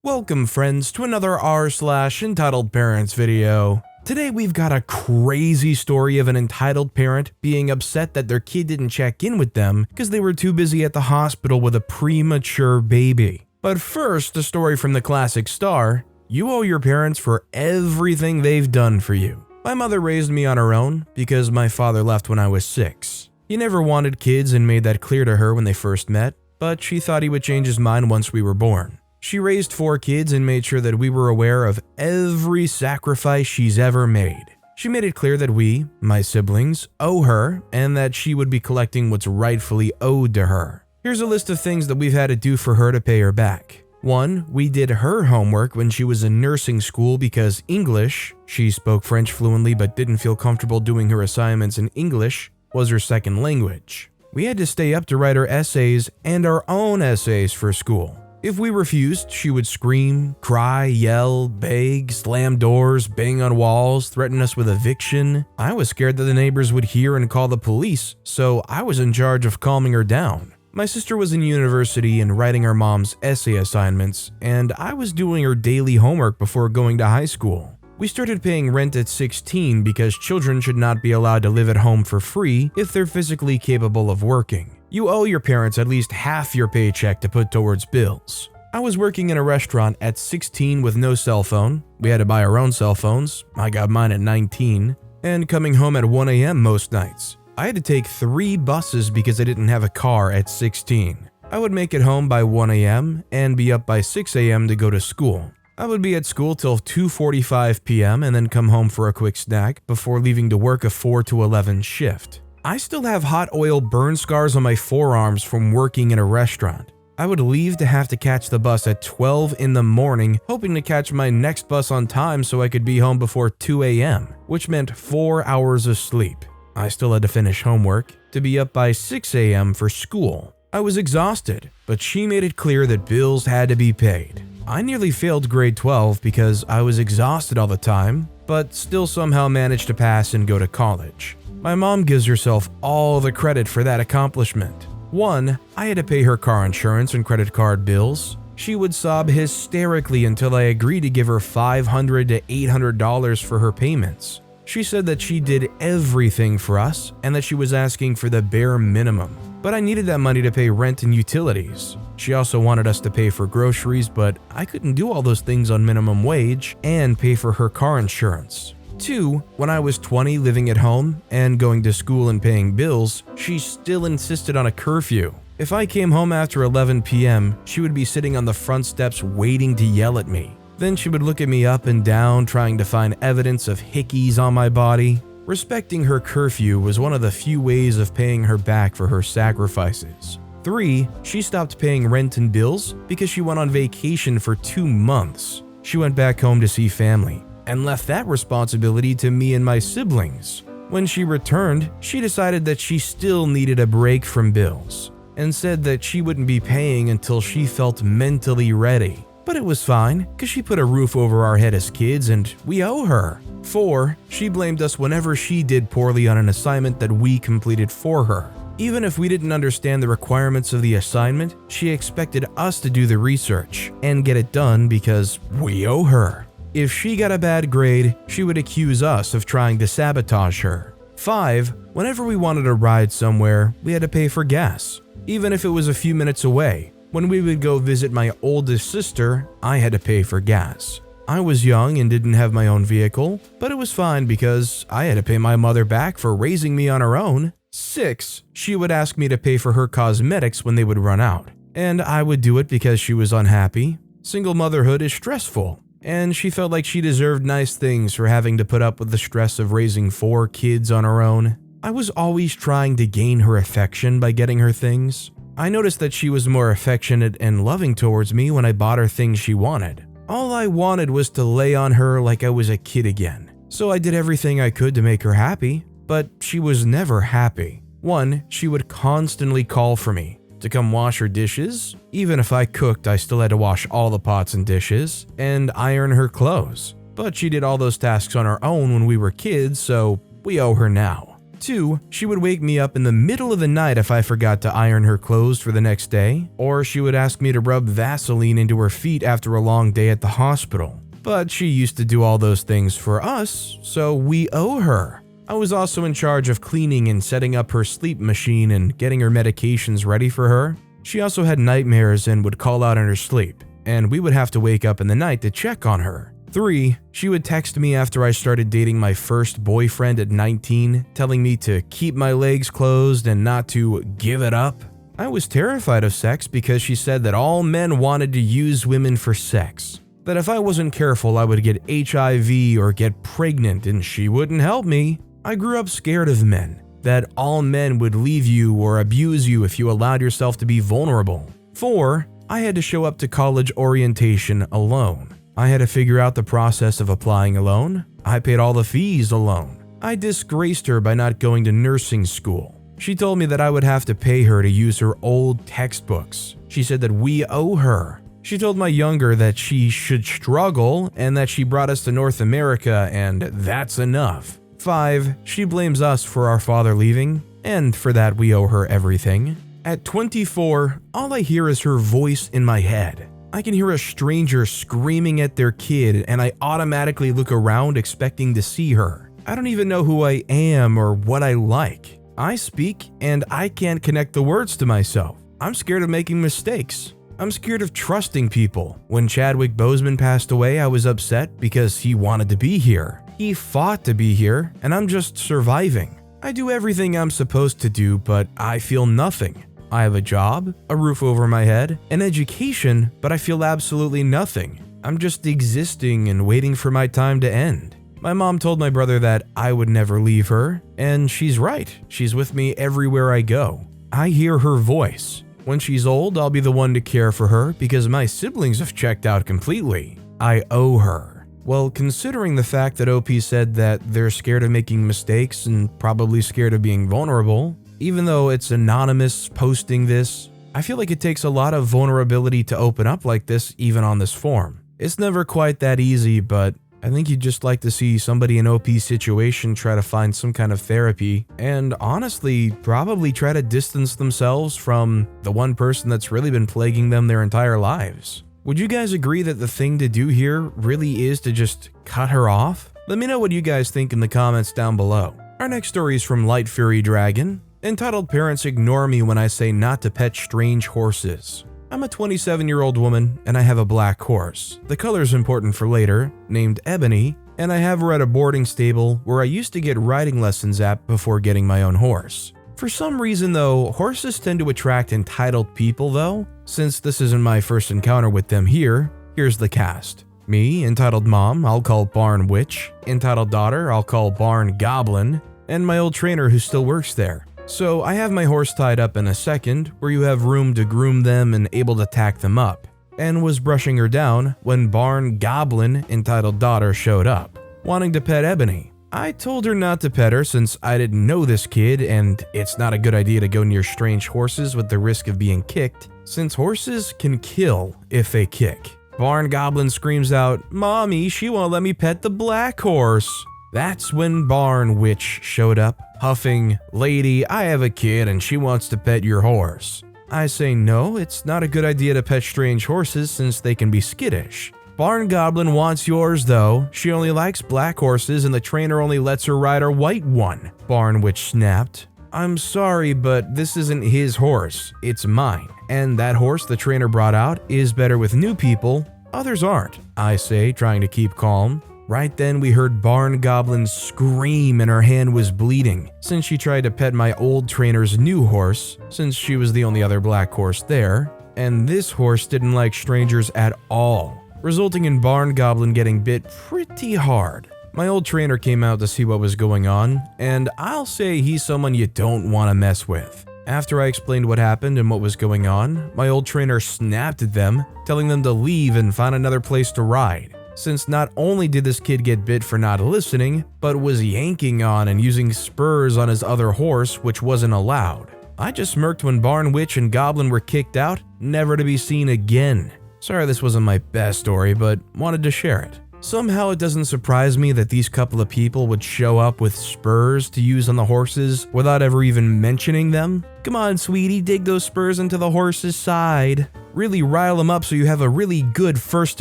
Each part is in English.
Welcome friends to another r/entitled parents video. Today we've got a crazy story of an entitled parent being upset that their kid didn't check in with them because they were too busy at the hospital with a premature baby. But first, a story from the classic star. You owe your parents for everything they've done for you. My mother raised me on her own because my father left when I was 6. He never wanted kids and made that clear to her when they first met, but she thought he would change his mind once we were born. She raised 4 kids and made sure that we were aware of every sacrifice she's ever made. She made it clear that we, my siblings, owe her and that she would be collecting what's rightfully owed to her. Here's a list of things that we've had to do for her to pay her back. 1. We did her homework when she was in nursing school because English, she spoke French fluently but didn't feel comfortable doing her assignments in English, was her second language. We had to stay up to write her essays and our own essays for school. If we refused, she would scream, cry, yell, beg, slam doors, bang on walls, threaten us with eviction. I was scared that the neighbors would hear and call the police, so I was in charge of calming her down. My sister was in university and writing her mom's essay assignments, and I was doing her daily homework before going to high school. We started paying rent at 16 because children should not be allowed to live at home for free if they're physically capable of working. You owe your parents at least half your paycheck to put towards bills. I was working in a restaurant at 16 with no cell phone. We had to buy our own cell phones. I got mine at 19. And coming home at 1 a.m. most nights. I had to take 3 buses because I didn't have a car at 16. I would make it home by 1 a.m. and be up by 6 a.m. to go to school. I would be at school till 2:45 p.m. and then come home for a quick snack before leaving to work a 4 to 11 shift. I still have hot oil burn scars on my forearms from working in a restaurant. I would leave to have to catch the bus at 12 in the morning, hoping to catch my next bus on time so I could be home before 2 a.m., which meant 4 hours of sleep. I still had to finish homework, to be up by 6 a.m. for school. I was exhausted, but she made it clear that bills had to be paid. I nearly failed grade 12 because I was exhausted all the time, but still somehow managed to pass and go to college. My mom gives herself all the credit for that accomplishment. 1. I had to pay her car insurance and credit card bills. She would sob hysterically until I agreed to give her $500 to $800 for her payments. She said that she did everything for us and that she was asking for the bare minimum. But I needed that money to pay rent and utilities. She also wanted us to pay for groceries, but I couldn't do all those things on minimum wage and pay for her car insurance. 2. When I was 20 living at home and going to school and paying bills, she still insisted on a curfew. If I came home after 11 p.m., she would be sitting on the front steps waiting to yell at me. Then she would look at me up and down trying to find evidence of hickeys on my body. Respecting her curfew was one of the few ways of paying her back for her sacrifices. 3. She stopped paying rent and bills because she went on vacation for 2 months. She went back home to see family and left that responsibility to me and my siblings. When she returned, she decided that she still needed a break from bills and said that she wouldn't be paying until she felt mentally ready. But it was fine because she put a roof over our head as kids and we owe her. 4. She blamed us whenever she did poorly on an assignment that we completed for her. Even if we didn't understand the requirements of the assignment, she expected us to do the research and get it done because we owe her. If she got a bad grade, she would accuse us of trying to sabotage her. 5. Whenever we wanted a ride somewhere, we had to pay for gas, even if it was a few minutes away. When we would go visit my oldest sister, I had to pay for gas. I was young and didn't have my own vehicle, but it was fine because I had to pay my mother back for raising me on her own. 6. She would ask me to pay for her cosmetics when they would run out, and I would do it because she was unhappy. Single motherhood is stressful, and she felt like she deserved nice things for having to put up with the stress of raising 4 kids on her own. I was always trying to gain her affection by getting her things. I noticed that she was more affectionate and loving towards me when I bought her things she wanted. All I wanted was to lay on her like I was a kid again. So I did everything I could to make her happy, but she was never happy. 1. She would constantly call for me to come wash her dishes. Even if I cooked, I still had to wash all the pots and dishes and iron her clothes. But she did all those tasks on her own when we were kids, so we owe her now. 2, she would wake me up in the middle of the night if I forgot to iron her clothes for the next day, or she would ask me to rub Vaseline into her feet after a long day at the hospital. But she used to do all those things for us, so we owe her. I was also in charge of cleaning and setting up her sleep machine and getting her medications ready for her. She also had nightmares and would call out in her sleep, and we would have to wake up in the night to check on her. 3, she would text me after I started dating my first boyfriend at 19, telling me to keep my legs closed and not to give it up. I was terrified of sex because she said that all men wanted to use women for sex, that if I wasn't careful I would get HIV or get pregnant and she wouldn't help me. I grew up scared of men, that all men would leave you or abuse you if you allowed yourself to be vulnerable. 4, I had to show up to college orientation alone. I had to figure out the process of applying alone. I paid all the fees alone. I disgraced her by not going to nursing school. She told me that I would have to pay her to use her old textbooks. She said that we owe her. She told my younger that she should struggle and that she brought us to North America and that's enough. 5, she blames us for our father leaving, and for that we owe her everything. At 24, all I hear is her voice in my head. I can hear a stranger screaming at their kid and I automatically look around expecting to see her. I don't even know who I am or what I like. I speak and I can't connect the words to myself. I'm scared of making mistakes. I'm scared of trusting people. When Chadwick Boseman passed away, I was upset because he wanted to be here. He fought to be here and I'm just surviving. I do everything I'm supposed to do, but I feel nothing. I have a job, a roof over my head, an education, but I feel absolutely nothing. I'm just existing and waiting for my time to end. My mom told my brother that I would never leave her, and she's right. She's with me everywhere I go. I hear her voice. When she's old, I'll be the one to care for her because my siblings have checked out completely. I owe her. Well, considering the fact that OP said that they're scared of making mistakes and probably scared of being vulnerable, even though it's anonymous posting this, I feel like it takes a lot of vulnerability to open up like this even on this forum. It's never quite that easy, but I think you'd just like to see somebody in OP's situation try to find some kind of therapy and honestly probably try to distance themselves from the one person that's really been plaguing them their entire lives. Would you guys agree that the thing to do here really is to just cut her off? Let me know what you guys think in the comments down below. Our next story is from Light Fury Dragon. Entitled Parents Ignore Me When I Say Not to Pet Strange Horses. I'm a 27-year-old woman and I have a black horse. The color's important for later, named Ebony, and I have her at a boarding stable where I used to get riding lessons at before getting my own horse. For some reason though, horses tend to attract entitled people though. Since this isn't my first encounter with them here's the cast. Me, entitled mom, I'll call Barn Witch. Entitled daughter, I'll call Barn Goblin. And my old trainer who still works there. So I have my horse tied up in a second, where you have room to groom them and able to tack them up, and was brushing her down when Barn Goblin, entitled daughter, showed up, wanting to pet Ebony. I told her not to pet her since I didn't know this kid and it's not a good idea to go near strange horses with the risk of being kicked, since horses can kill if they kick. Barn Goblin screams out, "Mommy, she won't let me pet the black horse." That's when Barn Witch showed up, huffing, "Lady, I have a kid and she wants to pet your horse." I say no, it's not a good idea to pet strange horses since they can be skittish. Barn Goblin wants yours though, she only likes black horses and the trainer only lets her ride her white one. Barn Witch snapped, "I'm sorry, but this isn't his horse, it's mine. And that horse the trainer brought out is better with new people, others aren't," I say, trying to keep calm. Right then we heard Barn Goblin scream and her hand was bleeding since she tried to pet my old trainer's new horse since she was the only other black horse there, and this horse didn't like strangers at all, resulting in Barn Goblin getting bit pretty hard. My old trainer came out to see what was going on, and I'll say he's someone you don't want to mess with. After I explained what happened and what was going on, my old trainer snapped at them, telling them to leave and find another place to ride. Since not only did this kid get bit for not listening, but was yanking on and using spurs on his other horse, which wasn't allowed. I just smirked when Barn Witch and Goblin were kicked out, never to be seen again. Sorry this wasn't my best story, but wanted to share it. Somehow it doesn't surprise me that these couple of people would show up with spurs to use on the horses without ever even mentioning them. Come on, sweetie, dig those spurs into the horse's side. Really rile them up so you have a really good first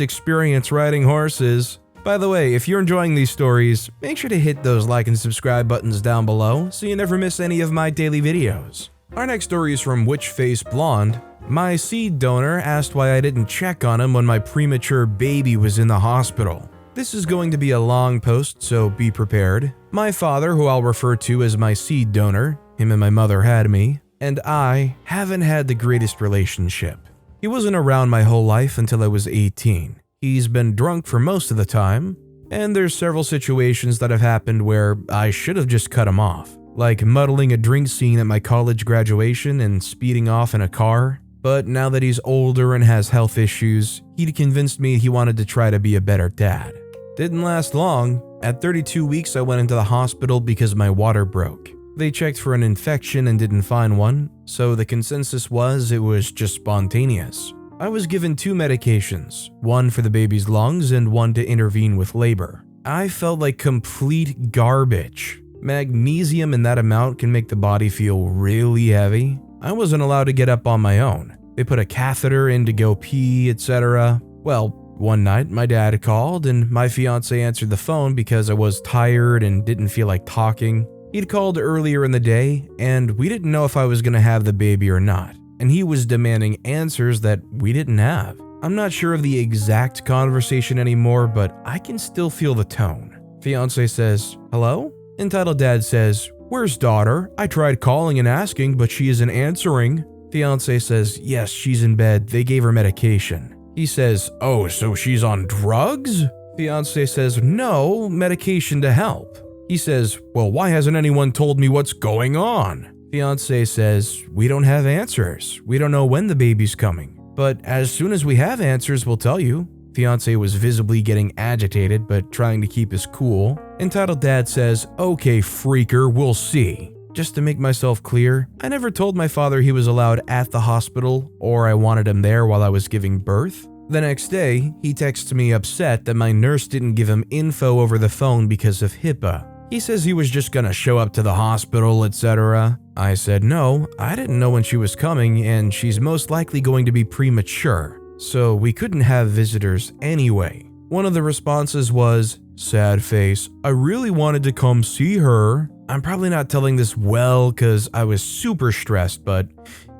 experience riding horses. By the way, if you're enjoying these stories, make sure to hit those like and subscribe buttons down below so you never miss any of my daily videos. Our next story is from Witch Face Blonde. My seed donor asked why I didn't check on him when my premature baby was in the hospital. This is going to be a long post, so be prepared. My father, who I'll refer to as my seed donor, him and my mother had me, and I haven't had the greatest relationship. He wasn't around my whole life until I was 18. He's been drunk for most of the time, and there's several situations that have happened where I should have just cut him off, like muddling a drink scene at my college graduation and speeding off in a car. But now that he's older and has health issues, he'd convinced me he wanted to try to be a better dad. Didn't last long. At 32 weeks, I went into the hospital because my water broke. They checked for an infection and didn't find one, so the consensus was it was just spontaneous. I was given 2 medications, one for the baby's lungs and one to intervene with labor. I felt like complete garbage. Magnesium in that amount can make the body feel really heavy. I wasn't allowed to get up on my own. They put a catheter in to go pee, etc. Well, one night my dad called and my fiance answered the phone because I was tired and didn't feel like talking. He'd called earlier in the day and we didn't know if I was going to have the baby or not. And he was demanding answers that we didn't have. I'm not sure of the exact conversation anymore, but I can still feel the tone. Fiance says, "Hello?" Entitled Dad says, "Where's daughter? I tried calling and asking, but she isn't answering." Fiance says, "Yes, she's in bed. They gave her medication." He says, "Oh, so she's on drugs?" Fiance says, "No, medication to help." He says, "Well, why hasn't anyone told me what's going on?" Fiance says, "We don't have answers. We don't know when the baby's coming. But as soon as we have answers, we'll tell you." Fiance was visibly getting agitated, but trying to keep his cool. Entitled Dad says, "Okay, freaker, we'll see." Just to make myself clear, I never told my father he was allowed at the hospital or I wanted him there while I was giving birth. The next day, he texts me upset that my nurse didn't give him info over the phone because of HIPAA. He says he was just gonna show up to the hospital, etc. I said no, I didn't know when she was coming and she's most likely going to be premature, so we couldn't have visitors anyway. One of the responses was, "Sad face, I really wanted to come see her." I'm probably not telling this well cause I was super stressed, but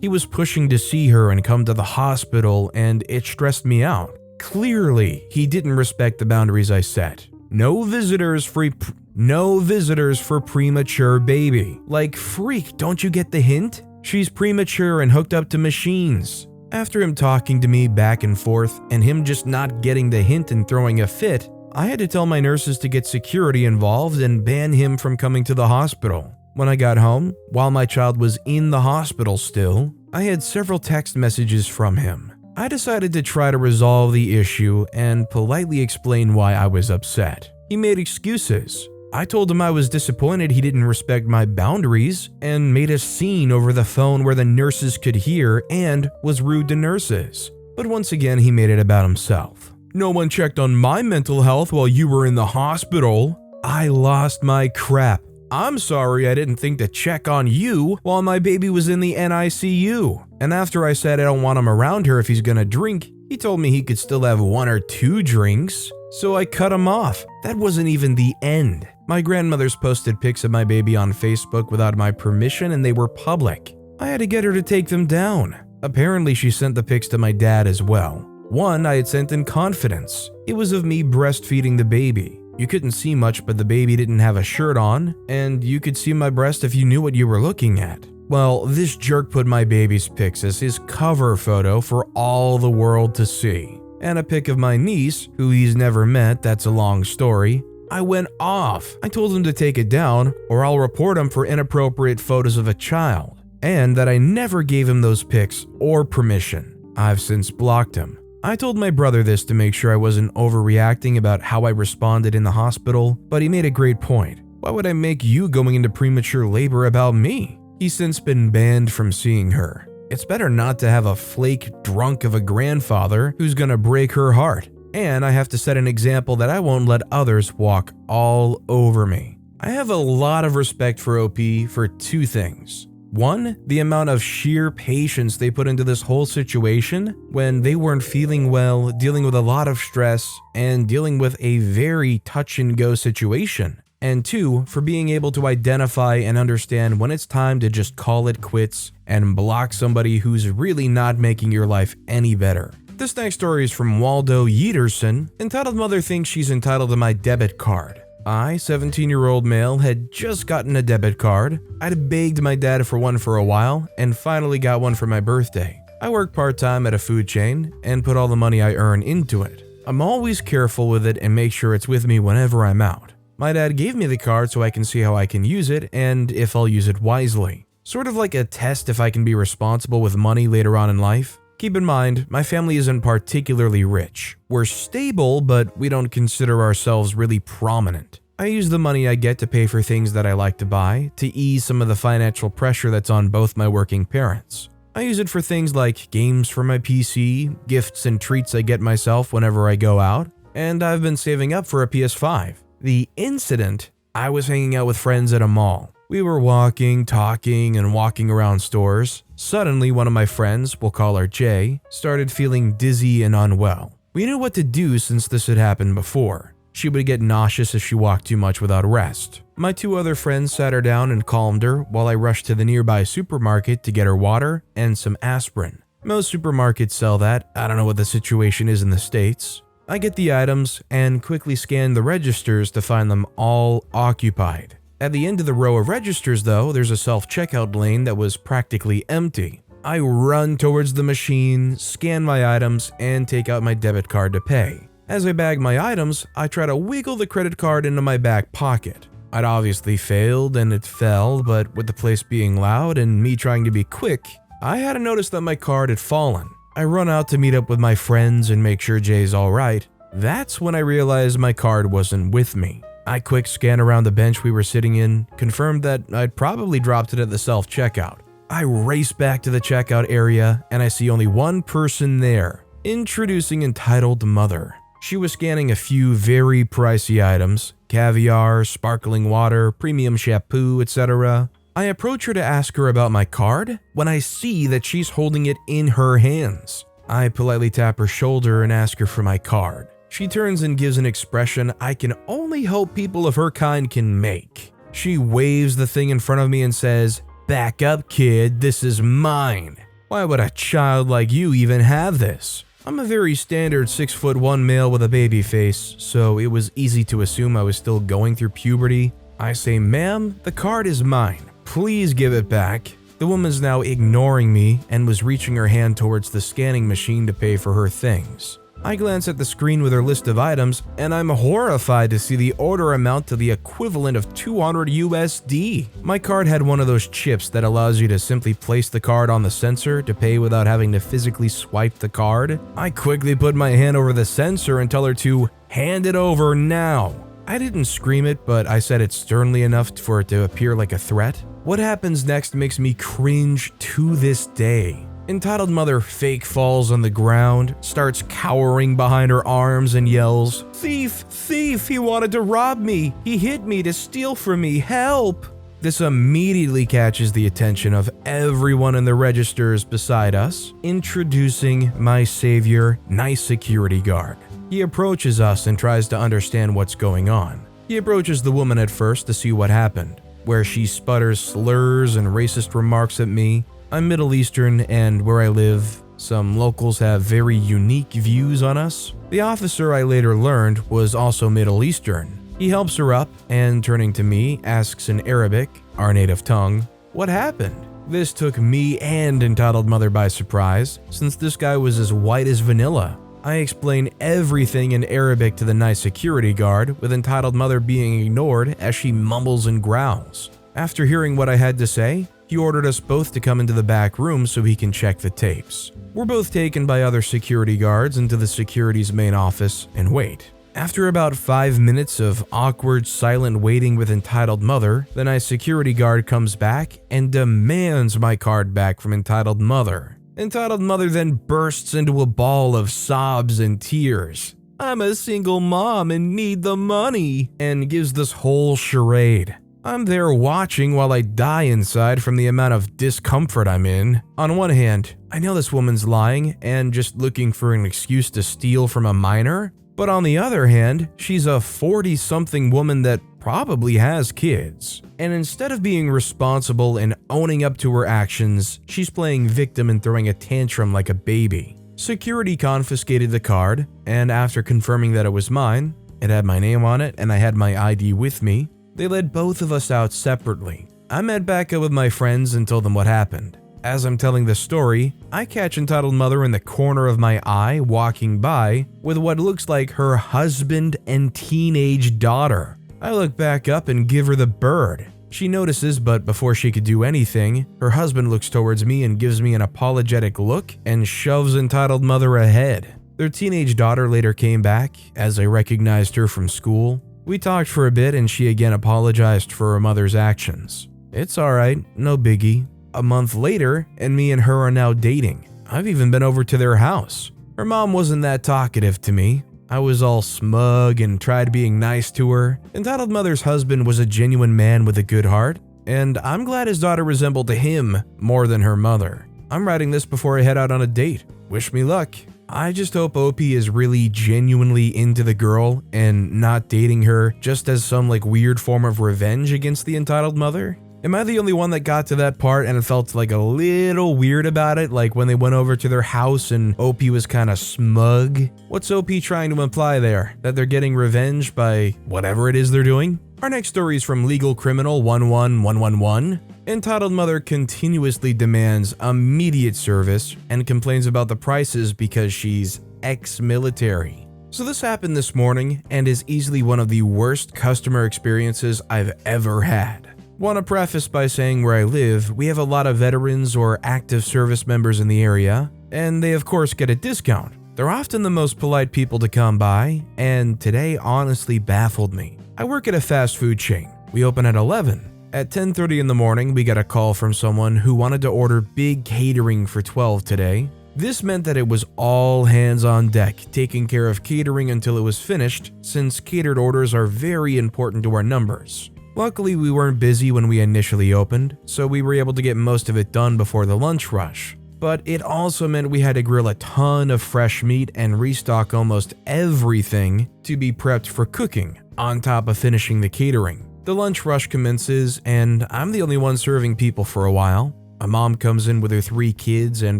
he was pushing to see her and come to the hospital and it stressed me out. Clearly, he didn't respect the boundaries I set. No visitors for premature baby. Like, freak, don't you get the hint? She's premature and hooked up to machines. After him talking to me back and forth and him just not getting the hint and throwing a fit, I had to tell my nurses to get security involved and ban him from coming to the hospital. When I got home, while my child was in the hospital still, I had several text messages from him. I decided to try to resolve the issue and politely explain why I was upset. He made excuses. I told him I was disappointed he didn't respect my boundaries and made a scene over the phone where the nurses could hear and was rude to nurses. But once again, he made it about himself. "No one checked on my mental health while you were in the hospital." I lost my crap. "I'm sorry I didn't think to check on you while my baby was in the NICU. And after I said I don't want him around her if he's gonna drink, he told me he could still have 1 or 2 drinks. So I cut him off. That wasn't even the end. My grandmother's posted pics of my baby on Facebook without my permission and they were public. I had to get her to take them down. Apparently she sent the pics to my dad as well. One I had sent in confidence. It was of me breastfeeding the baby. You couldn't see much, but the baby didn't have a shirt on, and you could see my breast if you knew what you were looking at. Well, this jerk put my baby's pics as his cover photo for all the world to see. And a pic of my niece, who he's never met, that's a long story. I went off. I told him to take it down, or I'll report him for inappropriate photos of a child, and that I never gave him those pics or permission. I've since blocked him. I told my brother this to make sure I wasn't overreacting about how I responded in the hospital, but he made a great point. Why would I make you going into premature labor about me? He's since been banned from seeing her. It's better not to have a flake drunk of a grandfather who's gonna break her heart. and I have to set an example that I won't let others walk all over me. I have a lot of respect for OP for two things. One, the amount of sheer patience they put into this whole situation when they weren't feeling well, dealing with a lot of stress, and dealing with a very touch-and-go situation. And two, for being able to identify and understand when it's time to just call it quits and block somebody who's really not making your life any better. This next story is from Waldo Yeaterson, entitled Mother Thinks She's Entitled to My Debit Card. I, 17-year-old male, had just gotten a debit card. I'd begged my dad for one for a while and finally got one for my birthday. I work part-time at a food chain and put all the money I earn into it. I'm always careful with it and make sure it's with me whenever I'm out. My dad gave me the card so I can see how I can use it and if I'll use it wisely. Sort of like a test if I can be responsible with money later on in life. Keep in mind, my family isn't particularly rich. We're stable, but we don't consider ourselves really prominent. I use the money I get to pay for things that I like to buy, to ease some of the financial pressure that's on both my working parents. I use it for things like games for my PC, gifts and treats I get myself whenever I go out, and I've been saving up for a PS5. The incident, I was hanging out with friends at a mall. We were walking, talking, and walking around stores. Suddenly, one of my friends, we'll call her Jay, started feeling dizzy and unwell. We knew what to do since this had happened before. She would get nauseous if she walked too much without rest. My two other friends sat her down and calmed her while I rushed to the nearby supermarket to get her water and some aspirin. Most supermarkets sell that. I don't know what the situation is in the States. I get the items and quickly scan the registers to find them all occupied. At the end of the row of registers, though, there's a self-checkout lane that was practically empty. I run towards the machine, scan my items, and take out my debit card to pay. As I bag my items, I try to wiggle the credit card into my back pocket. I'd obviously failed and it fell, but with the place being loud and me trying to be quick, I hadn't noticed that my card had fallen. I run out to meet up with my friends and make sure Jay's alright. That's when I realized my card wasn't with me. I quick scanned around the bench we were sitting in, confirmed that I'd probably dropped it at the self-checkout. I race back to the checkout area and I see only one person there. Introducing Entitled Mother. She was scanning a few very pricey items, caviar, sparkling water, premium shampoo, etc. I approach her to ask her about my card when I see that she's holding it in her hands. I politely tap her shoulder and ask her for my card. She turns and gives an expression I can only hope people of her kind can make. She waves the thing in front of me and says, "Back up, kid, this is mine. Why would a child like you even have this?" I'm a very standard 6'1" male with a baby face, so it was easy to assume I was still going through puberty. I say, "Ma'am, the card is mine. Please give it back." The woman's now ignoring me and was reaching her hand towards the scanning machine to pay for her things. I glance at the screen with her list of items, and I'm horrified to see the order amount to the equivalent of $200 USD. My card had one of those chips that allows you to simply place the card on the sensor to pay without having to physically swipe the card. I quickly put my hand over the sensor and tell her to hand it over now. I didn't scream it, but I said it sternly enough for it to appear like a threat. What happens next makes me cringe to this day. Entitled Mother fake falls on the ground, starts cowering behind her arms and yells, "Thief! Thief! He wanted to rob me! He hit me to steal from me! Help!" This immediately catches the attention of everyone in the registers beside us, introducing my savior, nice security guard. He approaches us and tries to understand what's going on. He approaches the woman at first to see what happened, where she sputters slurs and racist remarks at me. I'm Middle Eastern, and where I live, some locals have very unique views on us. The officer, I later learned, was also Middle Eastern. He helps her up and, turning to me, asks in Arabic, our native tongue, what happened? This took me and Entitled Mother by surprise, since this guy was as white as vanilla. I explain everything in Arabic to the nice security guard, with Entitled Mother being ignored as she mumbles and growls. After hearing what I had to say, he ordered us both to come into the back room so he can check the tapes. We're both taken by other security guards into the security's main office and wait. After about 5 minutes of awkward, silent waiting with Entitled Mother, the nice security guard comes back and demands my card back from Entitled Mother. Entitled Mother then bursts into a ball of sobs and tears. I'm a single mom and need the money, and gives this whole charade. I'm there watching while I die inside from the amount of discomfort I'm in. On one hand, I know this woman's lying and just looking for an excuse to steal from a minor, but on the other hand, she's a 40-something woman that probably has kids. And instead of being responsible and owning up to her actions, she's playing victim and throwing a tantrum like a baby. Security confiscated the card, and after confirming that it was mine, it had my name on it and I had my ID with me, they led both of us out separately. I met back up with my friends and told them what happened. As I'm telling the story, I catch entitled mother in the corner of my eye walking by with what looks like her husband and teenage daughter. I look back up and give her the bird. She notices, but before she could do anything, her husband looks towards me and gives me an apologetic look and shoves entitled mother ahead. Their teenage daughter later came back, as I recognized her from school. We talked for a bit and she again apologized for her mother's actions. It's alright, no biggie. A month later, and me and her are now dating. I've even been over to their house. Her mom wasn't that talkative to me. I was all smug and tried being nice to her. Entitled mother's husband was a genuine man with a good heart, and I'm glad his daughter resembled him more than her mother. I'm writing this before I head out on a date. Wish me luck. I just hope OP is really genuinely into the girl and not dating her just as some weird form of revenge against the entitled mother. Am I the only one that got to that part and felt a little weird about it, like when they went over to their house and OP was kind of smug? What's OP trying to imply there? That they're getting revenge by whatever it is they're doing? Our next story is from Legal Criminal 11111. Entitled mother continuously demands immediate service and complains about the prices because she's ex-military. So this happened this morning and is easily one of the worst customer experiences I've ever had. Want to preface by saying where I live, we have a lot of veterans or active service members in the area, and they of course get a discount. They're often the most polite people to come by, and today honestly baffled me. I work at a fast food chain. We open at 11. At 10:30 in the morning, we got a call from someone who wanted to order big catering for 12 today. This meant that it was all hands on deck, taking care of catering until it was finished, since catered orders are very important to our numbers. Luckily, we weren't busy when we initially opened, so we were able to get most of it done before the lunch rush. But it also meant we had to grill a ton of fresh meat and restock almost everything to be prepped for cooking, on top of finishing the catering. The lunch rush commences, and I'm the only one serving people for a while. A mom comes in with her 3 kids, and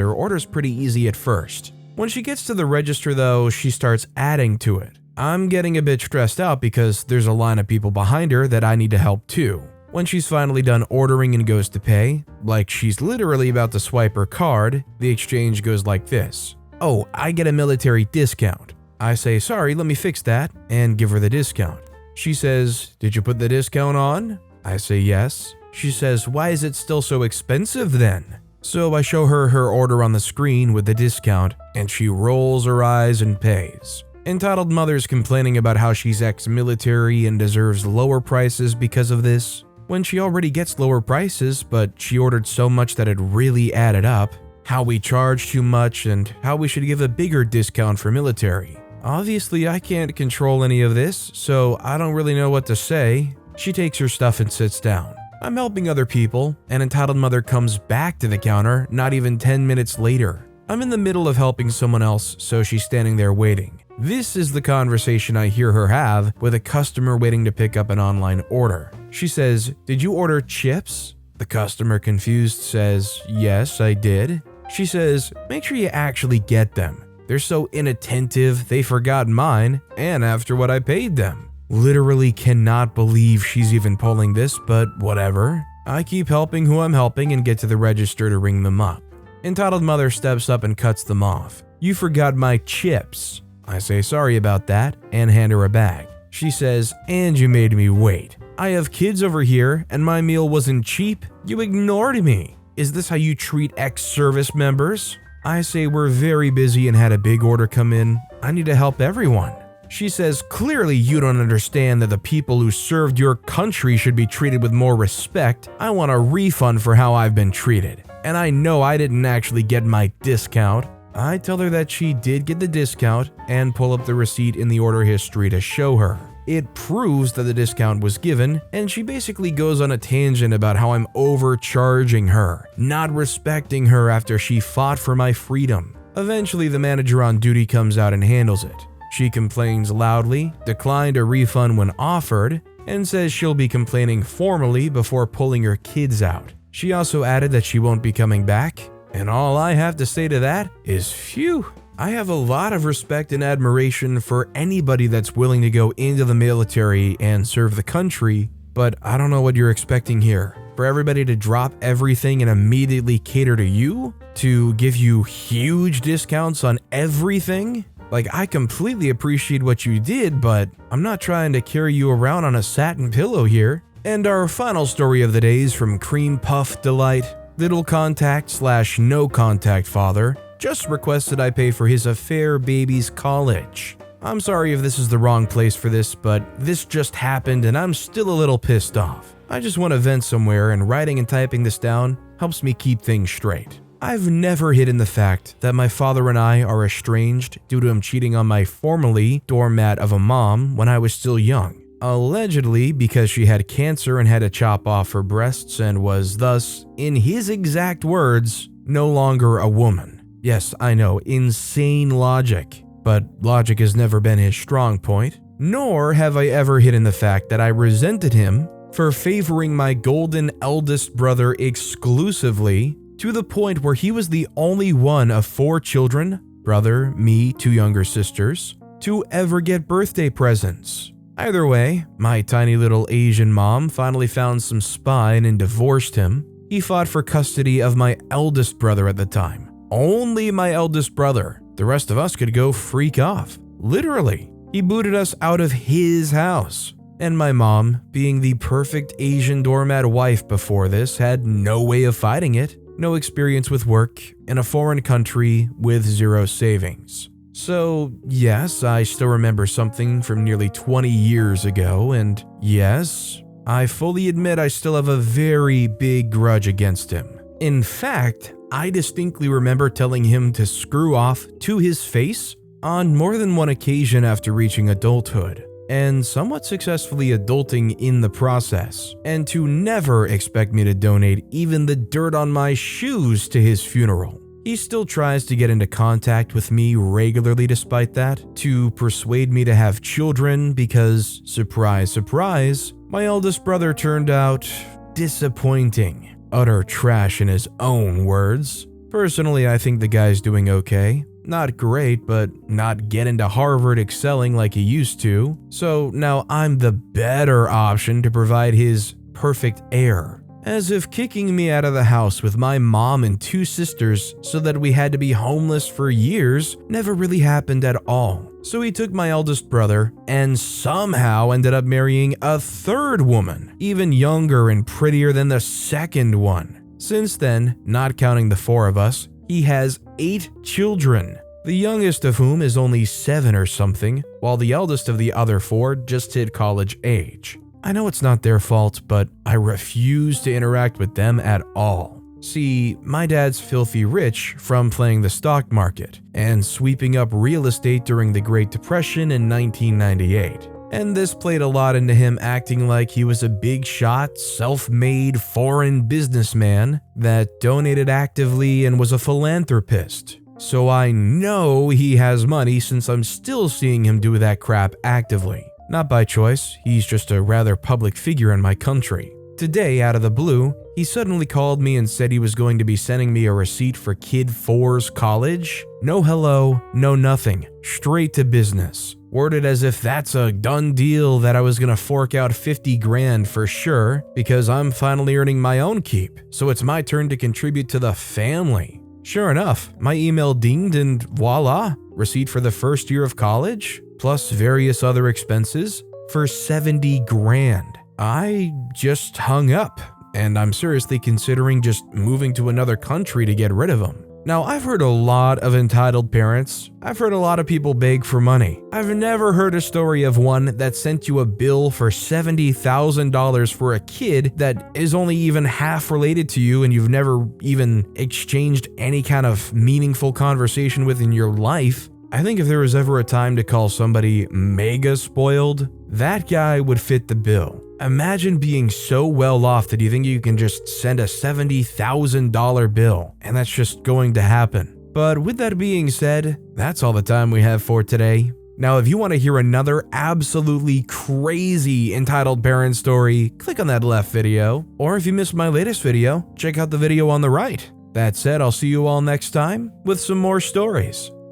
her order's pretty easy at first. When she gets to the register though, she starts adding to it. I'm getting a bit stressed out because there's a line of people behind her that I need to help too. When she's finally done ordering and goes to pay, like she's literally about to swipe her card, the exchange goes like this. Oh, I get a military discount. I say, sorry, let me fix that, and give her the discount. She says, did you put the discount on? I say yes. She says, why is it still so expensive then? So I show her her order on the screen with the discount, and she rolls her eyes and pays. Entitled mother's complaining about how she's ex-military and deserves lower prices because of this, when she already gets lower prices, but she ordered so much that it really added up, how we charge too much and how we should give a bigger discount for military. Obviously, I can't control any of this, so I don't really know what to say. She takes her stuff and sits down. I'm helping other people, and entitled mother comes back to the counter not even 10 minutes later. I'm in the middle of helping someone else, so she's standing there waiting. This is the conversation I hear her have with a customer waiting to pick up an online order. She says, did you order chips? The customer, confused, says, yes, I did. She says, make sure you actually get them. They're so inattentive, they forgot mine, and after what I paid them. Literally cannot believe she's even pulling this, but whatever. I keep helping who I'm helping and get to the register to ring them up. Entitled mother steps up and cuts them off. You forgot my chips. I say sorry about that and hand her a bag. She says, and you made me wait. I have kids over here and my meal wasn't cheap. You ignored me. Is this how you treat ex-service members? I say we're very busy and had a big order come in. I need to help everyone. She says, clearly you don't understand that the people who served your country should be treated with more respect. I want a refund for how I've been treated. And I know I didn't actually get my discount. I tell her that she did get the discount and pull up the receipt in the order history to show her. It proves that the discount was given, and she basically goes on a tangent about how I'm overcharging her, not respecting her after she fought for my freedom. Eventually, the manager on duty comes out and handles it. She complains loudly, declined a refund when offered, and says she'll be complaining formally before pulling her kids out. She also added that she won't be coming back, and all I have to say to that is phew. I have a lot of respect and admiration for anybody that's willing to go into the military and serve the country, but I don't know what you're expecting here. For everybody to drop everything and immediately cater to you? To give you huge discounts on everything? Like, I completely appreciate what you did, but I'm not trying to carry you around on a satin pillow here. And our final story of the day is from Cream Puff Delight. Little contact / no contact father just requested I pay for his affair baby's college. I'm sorry if this is the wrong place for this, but this just happened and I'm still a little pissed off. I just want to vent somewhere, and writing and typing this down helps me keep things straight. I've never hidden the fact that my father and I are estranged due to him cheating on my formerly doormat of a mom when I was still young. Allegedly because she had cancer and had to chop off her breasts and was thus, in his exact words, no longer a woman. Yes, I know, insane logic, but logic has never been his strong point. Nor have I ever hidden the fact that I resented him for favoring my golden eldest brother exclusively, to the point where he was the only one of 4 children, brother, me, 2 younger sisters, to ever get birthday presents. Either way, my tiny little Asian mom finally found some spine and divorced him. He fought for custody of my eldest brother at the time. Only my eldest brother. The rest of us could go freak off. Literally. He booted us out of his house. And my mom, being the perfect Asian doormat wife before this, had no way of fighting it. No experience with work in a foreign country with 0 savings. So, yes, I still remember something from nearly 20 years ago, and yes, I fully admit I still have a very big grudge against him. In fact, I distinctly remember telling him to screw off to his face on more than one occasion after reaching adulthood, and somewhat successfully adulting in the process, and to never expect me to donate even the dirt on my shoes to his funeral. He still tries to get into contact with me regularly despite that, to persuade me to have children because, surprise, surprise, my eldest brother turned out disappointing. Utter trash in his own words. Personally, I think the guy's doing okay. Not great, but not get into Harvard excelling like he used to. So now I'm the better option to provide his perfect heir. As if kicking me out of the house with my mom and 2 sisters so that we had to be homeless for years never really happened at all. So he took my eldest brother and somehow ended up marrying a 3rd woman, even younger and prettier than the 2nd one. Since then, not counting the 4 of us, he has 8 children, the youngest of whom is only 7 or something, while the eldest of the other 4 just hit college age. I know it's not their fault, but I refuse to interact with them at all. See, my dad's filthy rich from playing the stock market and sweeping up real estate during the Great Depression in 1998. And this played a lot into him acting like he was a big shot, self-made foreign businessman that donated actively and was a philanthropist. So I know he has money since I'm still seeing him do that crap actively. Not by choice, he's just a rather public figure in my country. Today, out of the blue, he suddenly called me and said he was going to be sending me a receipt for Kid 4's college. No hello, no nothing, straight to business. Worded as if that's a done deal that I was gonna fork out 50 grand for sure, because I'm finally earning my own keep, so it's my turn to contribute to the family. Sure enough, my email dinged and voila, receipt for the first year of college, plus various other expenses, for 70 grand. I just hung up, and I'm seriously considering just moving to another country to get rid of him. Now, I've heard a lot of entitled parents. I've heard a lot of people beg for money. I've never heard a story of one that sent you a bill for $70,000 for a kid that is only even half related to you and you've never even exchanged any kind of meaningful conversation with in your life. I think if there was ever a time to call somebody mega spoiled, that guy would fit the bill. Imagine being so well off that you think you can just send a $70,000 bill, and that's just going to happen. But with that being said, that's all the time we have for today. Now, if you want to hear another absolutely crazy entitled parent story, click on that left video. Or if you missed my latest video, check out the video on the right. That said, I'll see you all next time with some more stories.